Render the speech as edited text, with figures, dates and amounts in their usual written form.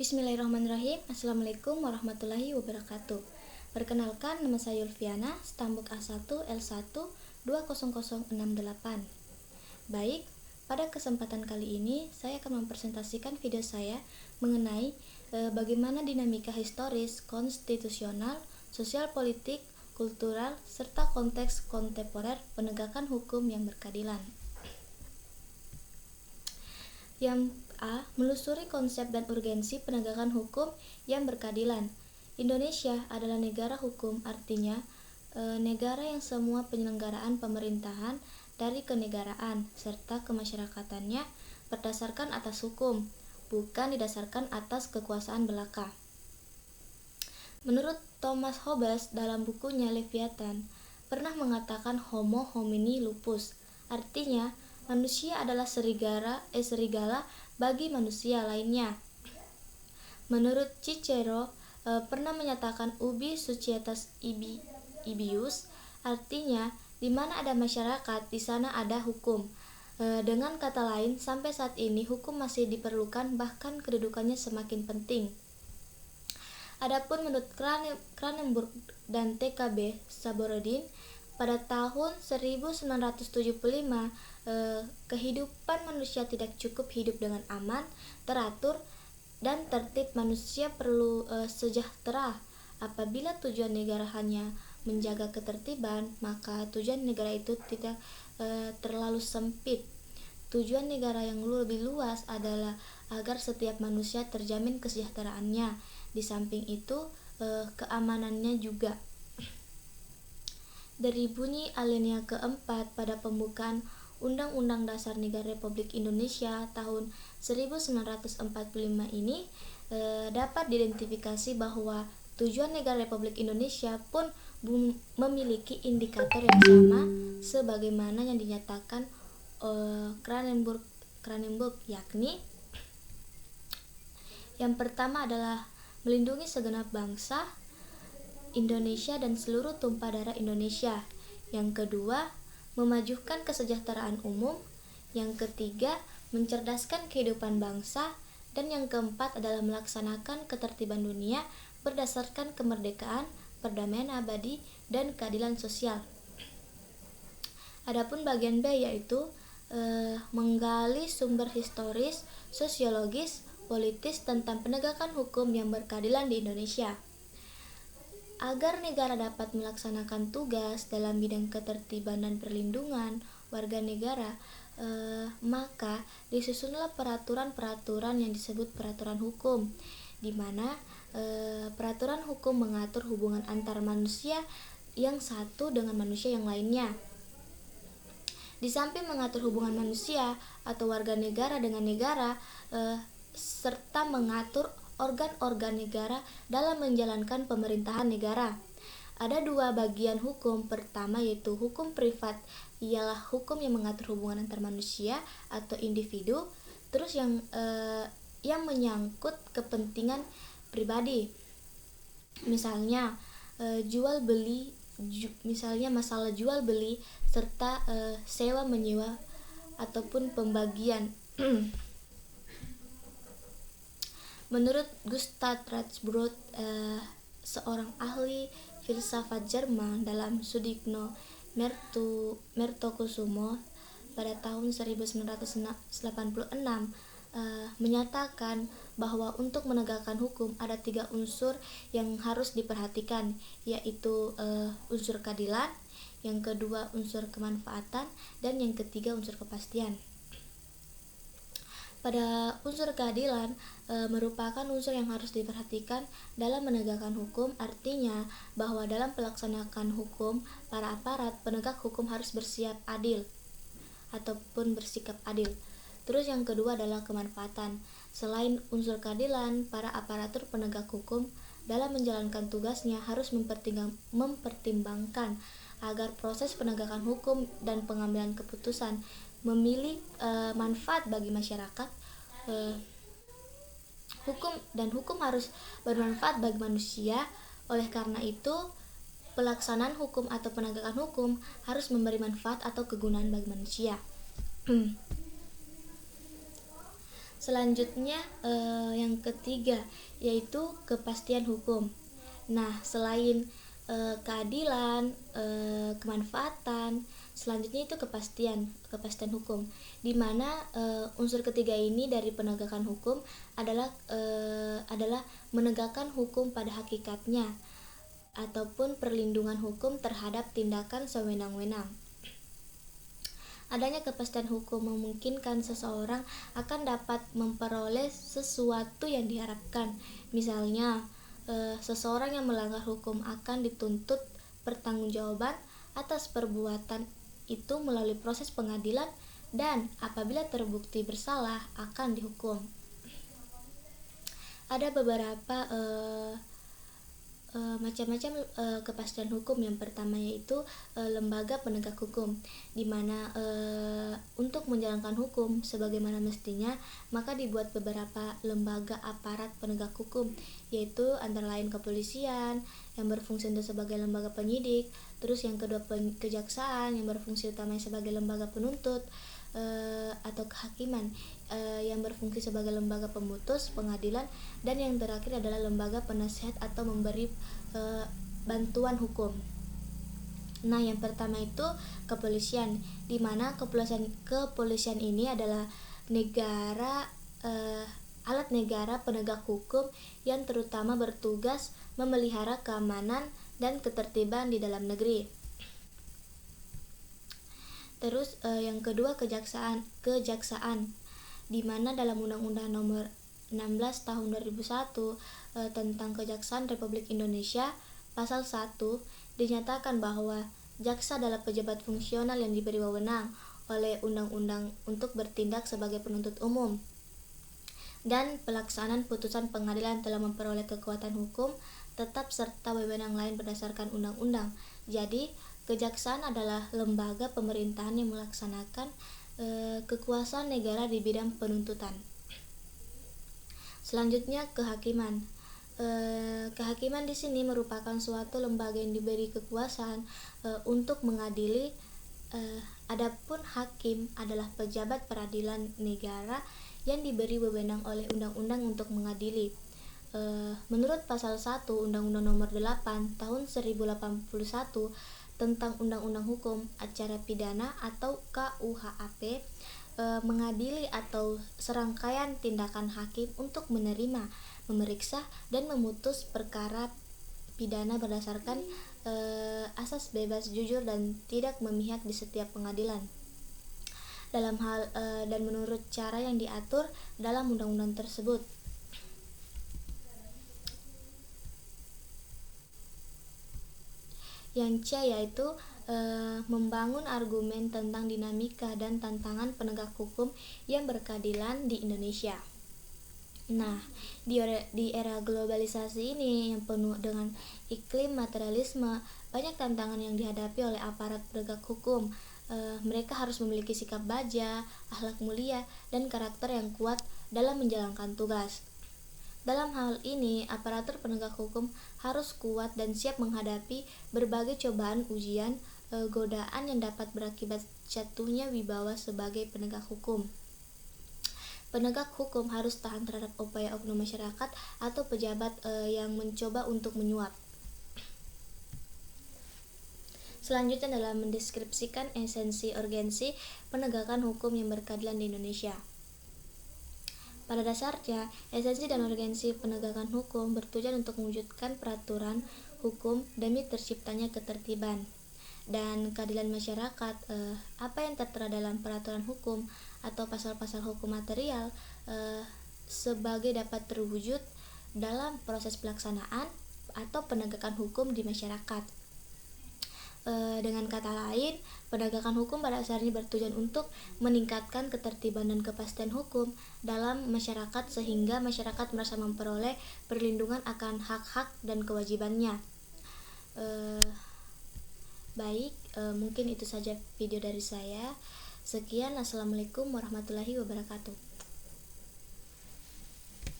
Bismillahirrahmanirrahim. Assalamualaikum warahmatullahi wabarakatuh. Perkenalkan, nama saya Yulviana, Stambuk A1 L1 20068. Baik, pada kesempatan kali ini saya akan mempresentasikan video saya mengenai bagaimana dinamika historis, konstitusional, sosial politik, kultural, serta konteks kontemporer penegakan hukum yang berkeadilan. Yang A. Menelusuri konsep dan urgensi penegakan hukum yang berkeadilan. Indonesia adalah negara hukum, artinya negara yang semua penyelenggaraan pemerintahan dari kenegaraan serta kemasyarakatannya berdasarkan atas hukum, bukan didasarkan atas kekuasaan belaka. Menurut Thomas Hobbes dalam bukunya Leviathan, pernah mengatakan homo homini lupus, artinya manusia adalah serigala bagi manusia lainnya. Menurut Cicero, pernah menyatakan ubi societas ibius, artinya di mana ada masyarakat, di sana ada hukum. Dengan kata lain, sampai saat ini hukum masih diperlukan, bahkan kedudukannya semakin penting. Adapun menurut Cranenburg dan TKB Saborodin, pada tahun 1975, kehidupan manusia tidak cukup hidup dengan aman, teratur, dan tertib. Manusia perlu sejahtera. Apabila tujuan negara hanya menjaga ketertiban, maka tujuan negara itu tidak terlalu sempit. Tujuan negara yang lebih luas adalah agar setiap manusia terjamin kesejahteraannya. Di samping itu, keamanannya juga. Dari bunyi alinea keempat pada pembukaan Undang-Undang Dasar Negara Republik Indonesia tahun 1945 ini dapat diidentifikasi bahwa tujuan negara Republik Indonesia pun memiliki indikator yang sama sebagaimana yang dinyatakan Cranenburg, yakni yang pertama adalah melindungi segenap bangsa Indonesia dan seluruh tumpah darah Indonesia. Yang kedua, memajukan kesejahteraan umum. Yang ketiga, mencerdaskan kehidupan bangsa. Dan yang keempat adalah melaksanakan ketertiban dunia berdasarkan kemerdekaan, perdamaian abadi, dan keadilan sosial. Adapun bagian B yaitu menggali sumber historis, sosiologis, politis tentang penegakan hukum yang berkeadilan di Indonesia. Agar negara dapat melaksanakan tugas dalam bidang ketertiban dan perlindungan warga negara, maka disusunlah peraturan-peraturan yang disebut peraturan hukum, di mana peraturan hukum mengatur hubungan antar manusia yang satu dengan manusia yang lainnya. Di samping mengatur hubungan manusia atau warga negara dengan negara, serta mengatur organ-organ negara dalam menjalankan pemerintahan negara. Ada dua bagian hukum. Pertama yaitu hukum privat, ialah hukum yang mengatur hubungan antar manusia atau individu. Terus yang menyangkut kepentingan pribadi. Misalnya masalah jual beli serta sewa menyewa ataupun pembagian. Menurut Gustav Ratsbrot, seorang ahli filsafat Jerman, dalam Sudikno Mertokusumo pada tahun 1986 menyatakan bahwa untuk menegakkan hukum ada 3 unsur yang harus diperhatikan, yaitu unsur keadilan, yang kedua unsur kemanfaatan, dan yang ketiga unsur kepastian. Pada unsur keadilan merupakan unsur yang harus diperhatikan dalam menegakkan hukum, artinya bahwa dalam pelaksanaan hukum, para aparat penegak hukum harus bersikap adil ataupun bersikap adil. Terus yang kedua adalah kemanfaatan. Selain unsur keadilan, para aparatur penegak hukum dalam menjalankan tugasnya harus mempertimbangkan agar proses penegakan hukum dan pengambilan keputusan memilih manfaat bagi masyarakat. Hukum harus bermanfaat bagi manusia. Oleh karena itu, pelaksanaan hukum atau penegakan hukum harus memberi manfaat atau kegunaan bagi manusia. Selanjutnya yang ketiga yaitu kepastian hukum. Nah, selain keadilan, kemanfaatan, selanjutnya itu kepastian hukum, di mana unsur ketiga ini dari penegakan hukum adalah menegakkan hukum pada hakikatnya ataupun perlindungan hukum terhadap tindakan sewenang-wenang. Adanya kepastian hukum memungkinkan seseorang akan dapat memperoleh sesuatu yang diharapkan. Misalnya, seseorang yang melanggar hukum akan dituntut pertanggungjawaban atas perbuatan itu melalui proses pengadilan, dan apabila terbukti bersalah akan dihukum. Ada beberapa macam-macam kepastian hukum. Yang pertama yaitu lembaga penegak hukum, di mana untuk menjalankan hukum sebagaimana mestinya maka dibuat beberapa lembaga aparat penegak hukum, yaitu antara lain kepolisian yang berfungsi sebagai lembaga penyidik, terus yang kedua kejaksaan yang berfungsi utamanya sebagai lembaga penuntut, atau kehakiman yang berfungsi sebagai lembaga pemutus pengadilan, dan yang terakhir adalah lembaga penasihat atau memberi bantuan hukum. Nah, yang pertama itu kepolisian, di mana kepolisian ini adalah alat negara penegak hukum yang terutama bertugas memelihara keamanan dan ketertiban di dalam negeri. Terus yang kedua kejaksaan, di mana dalam Undang-Undang Nomor 16 Tahun 2001 tentang Kejaksaan Republik Indonesia, Pasal 1 dinyatakan bahwa jaksa adalah pejabat fungsional yang diberi wewenang oleh undang-undang untuk bertindak sebagai penuntut umum, dan pelaksanaan putusan pengadilan telah memperoleh kekuatan hukum tetap serta wewenang lain berdasarkan undang-undang. Jadi, kejaksaan adalah lembaga pemerintahan yang melaksanakan kekuasaan negara di bidang penuntutan. Selanjutnya kehakiman. Kehakiman di sini merupakan suatu lembaga yang diberi kekuasaan untuk mengadili. Adapun hakim adalah pejabat peradilan negara yang diberi wewenang oleh undang-undang untuk mengadili. Menurut Pasal 1 Undang-Undang Nomor 8 Tahun 1081 tentang Undang-Undang Hukum Acara Pidana atau KUHAP, mengadili atau serangkaian tindakan hakim untuk menerima, memeriksa, dan memutus perkara pidana berdasarkan asas bebas, jujur, dan tidak memihak di setiap pengadilan dalam hal dan menurut cara yang diatur dalam undang-undang tersebut. Yang C yaitu membangun argumen tentang dinamika dan tantangan penegak hukum yang berkeadilan di Indonesia. Nah, di era globalisasi ini yang penuh dengan iklim materialisme, banyak tantangan yang dihadapi oleh aparat penegak hukum. Mereka harus memiliki sikap baja, akhlak mulia, dan karakter yang kuat dalam menjalankan tugas. Dalam hal ini, aparatur penegak hukum harus kuat dan siap menghadapi berbagai cobaan, ujian, godaan yang dapat berakibat jatuhnya wibawa sebagai penegak hukum. Penegak hukum harus tahan terhadap upaya oknum masyarakat atau pejabat yang mencoba untuk menyuap. Selanjutnya adalah mendeskripsikan esensi urgensi penegakan hukum yang berkeadilan di Indonesia. Pada dasarnya, esensi dan urgensi penegakan hukum bertujuan untuk mewujudkan peraturan hukum demi terciptanya ketertiban dan keadilan masyarakat. Apa yang tertera dalam peraturan hukum atau pasal-pasal hukum material sebagai dapat terwujud dalam proses pelaksanaan atau penegakan hukum di masyarakat. Dengan kata lain, penegakan hukum pada dasarnya bertujuan untuk meningkatkan ketertiban dan kepastian hukum dalam masyarakat sehingga masyarakat merasa memperoleh perlindungan akan hak-hak dan kewajibannya. Baik, mungkin itu saja video dari saya. Sekian, assalamualaikum warahmatullahi wabarakatuh.